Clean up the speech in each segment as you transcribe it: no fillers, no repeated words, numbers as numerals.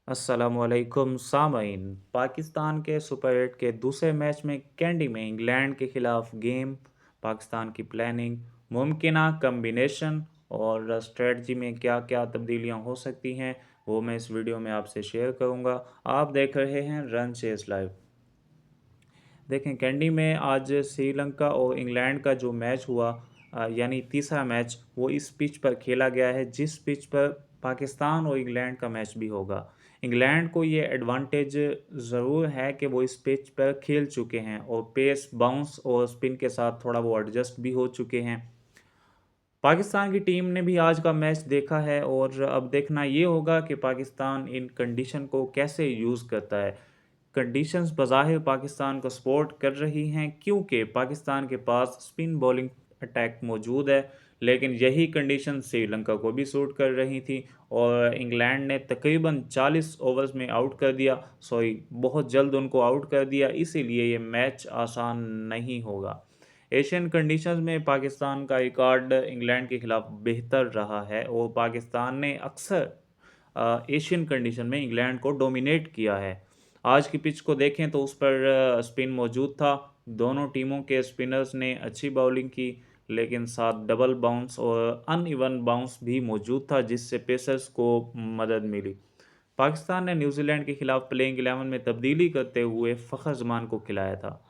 अस्सलामुअलैकुम सामईन। पाकिस्तान के सुपर 8 के दूसरे मैच में कैंडी में इंग्लैंड के खिलाफ गेम, पाकिस्तान की प्लानिंग, मुमकिना कम्बिनेशन और स्ट्रेटजी में क्या क्या तब्दीलियां हो सकती हैं, वो मैं इस वीडियो में आपसे शेयर करूंगा। आप देख रहे हैं रन चेस लाइव। देखें, कैंडी में आज श्रीलंका और इंग्लैंड का जो मैच हुआ, यानी तीसरा मैच, वो इस पिच पर खेला गया है जिस पिच पर पाकिस्तान और इंग्लैंड का मैच भी होगा। इंग्लैंड को ये एडवांटेज ज़रूर है कि वो इस पिच पर खेल चुके हैं और पेस, बाउंस और स्पिन के साथ थोड़ा वो एडजस्ट भी हो चुके हैं। पाकिस्तान की टीम ने भी आज का मैच देखा है और अब देखना ये होगा कि पाकिस्तान इन कंडीशन को कैसे यूज़ करता है। कंडीशंस बज़ाहिर पाकिस्तान को सपोर्ट कर रही हैं क्योंकि पाकिस्तान के पास स्पिन बॉलिंग अटैक मौजूद है, लेकिन यही कंडीशन श्रीलंका को भी सूट कर रही थी और इंग्लैंड ने तकरीबन 40 ओवर्स में आउट कर दिया, सॉरी बहुत जल्द उनको आउट कर दिया, इसीलिए ये मैच आसान नहीं होगा। एशियन कंडीशंस में पाकिस्तान का रिकॉर्ड इंग्लैंड के खिलाफ बेहतर रहा है और पाकिस्तान ने अक्सर एशियन कंडीशन में इंग्लैंड को डोमिनेट किया है। आज की पिच को देखें तो उस पर स्पिन मौजूद था। दोनों टीमों के स्पिनर्स ने अच्छी बॉलिंग की, लेकिन साथ डबल बाउंस और अनइवन बाउंस भी मौजूद था जिससे पेसर्स को मदद मिली। पाकिस्तान ने न्यूजीलैंड के खिलाफ प्लेइंग 11 में तब्दीली करते हुए फ़खर जमान को खिलाया था।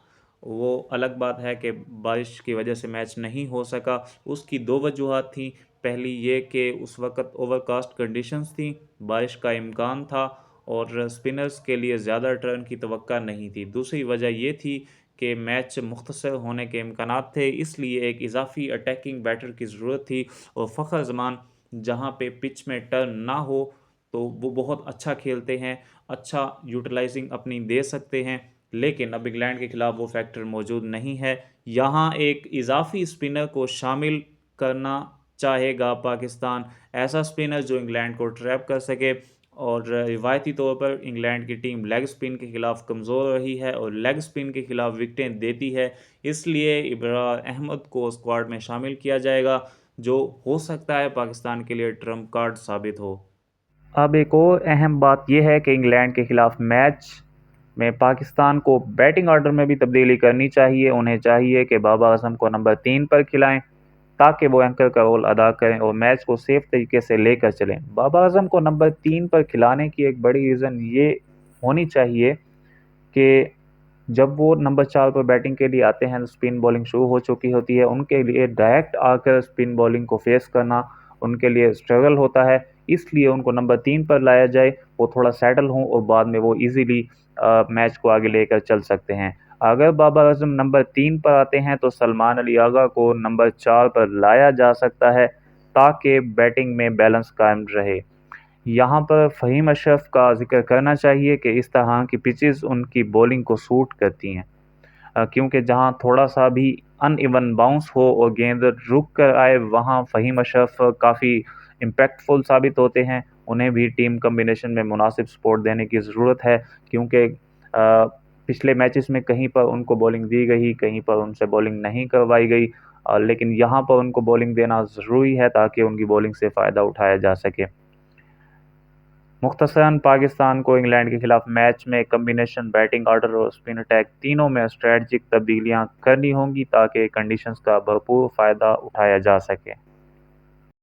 वो अलग बात है कि बारिश की वजह से मैच नहीं हो सका। उसकी दो वजूहत थी। पहली ये कि उस वक़्त ओवरकास्ट कंडीशंस थी, बारिश का इम्कान था और स्पिनर्स के लिए ज़्यादा टर्न की तवक्का नहीं थी। दूसरी वजह ये थी कि मैच मुख्तसर होने के इम्कानात थे, इसलिए एक इजाफ़ी अटैकिंग बैटर की ज़रूरत थी और फ़खर जमान जहाँ पे पिच में टर्न ना हो तो वो बहुत अच्छा खेलते हैं, अच्छा यूटिलाइजिंग अपनी दे सकते हैं। लेकिन अब इंग्लैंड के खिलाफ वो फैक्टर मौजूद नहीं है। यहाँ एक इजाफी स्पिनर को शामिल करना चाहेगा पाकिस्तान, ऐसा स्पिनर जो इंग्लैंड को ट्रैप कर सके। और रिवायती तौर पर इंग्लैंड की टीम लेग स्पिन के खिलाफ कमज़ोर रही है और लेग स्पिन के खिलाफ विकेटें देती है, इसलिए इब्रार अहमद को स्क्वाड में शामिल किया जाएगा, जो हो सकता है पाकिस्तान के लिए ट्रम्प कार्ड साबित हो। अब एक और अहम बात यह है कि इंग्लैंड के खिलाफ मैच में पाकिस्तान को बैटिंग ऑर्डर में भी तब्दीली करनी चाहिए। उन्हें चाहिए कि बाबर आजम को नंबर 3 पर खिलाएं ताकि वो एंकर का रोल अदा करें और मैच को सेफ तरीके से लेकर चलें। बाबर आजम को नंबर 3 पर खिलाने की एक बड़ी रीज़न ये होनी चाहिए कि जब वो नंबर 4 पर बैटिंग के लिए आते हैं तो स्पिन बॉलिंग शुरू हो चुकी होती है। उनके लिए डायरेक्ट आकर स्पिन बॉलिंग को फेस करना उनके लिए स्ट्रगल होता है, इसलिए उनको नंबर 3 पर लाया जाए, वो थोड़ा सेटल हों और बाद में वो ईज़िली मैच को आगे लेकर चल सकते हैं। अगर बाबर आज़म नंबर 3 पर आते हैं तो सलमान अली आगा को नंबर 4 पर लाया जा सकता है ताकि बैटिंग में बैलेंस कायम रहे। यहाँ पर फ़हीम अशरफ का ज़िक्र करना चाहिए कि इस तरह की पिचेज़ उनकी बॉलिंग को सूट करती हैं, क्योंकि जहाँ थोड़ा-सा भी अनइवन बाउंस हो और गेंद रुक कर आए, वहाँ फ़हीम अशरफ काफ़ी इम्पैक्टफुल साबित होते हैं। उन्हें भी टीम कॉम्बिनेशन में मुनासिब सपोर्ट देने की ज़रूरत है, क्योंकि पिछले मैचेस में कहीं पर उनको बॉलिंग दी गई, कहीं पर उनसे बॉलिंग नहीं करवाई गई, लेकिन यहाँ पर उनको बॉलिंग देना ज़रूरी है ताकि उनकी बॉलिंग से फ़ायदा उठाया जा सके। मुख्तसरन पाकिस्तान को इंग्लैंड के खिलाफ मैच में कम्बिनेशन बैटिंग ऑर्डर और स्पिन अटैक तीनों में स्ट्रेटजिक तब्दीलियां करनी होंगी ताकि कंडीशंस का भरपूर फ़ायदा उठाया जा सके।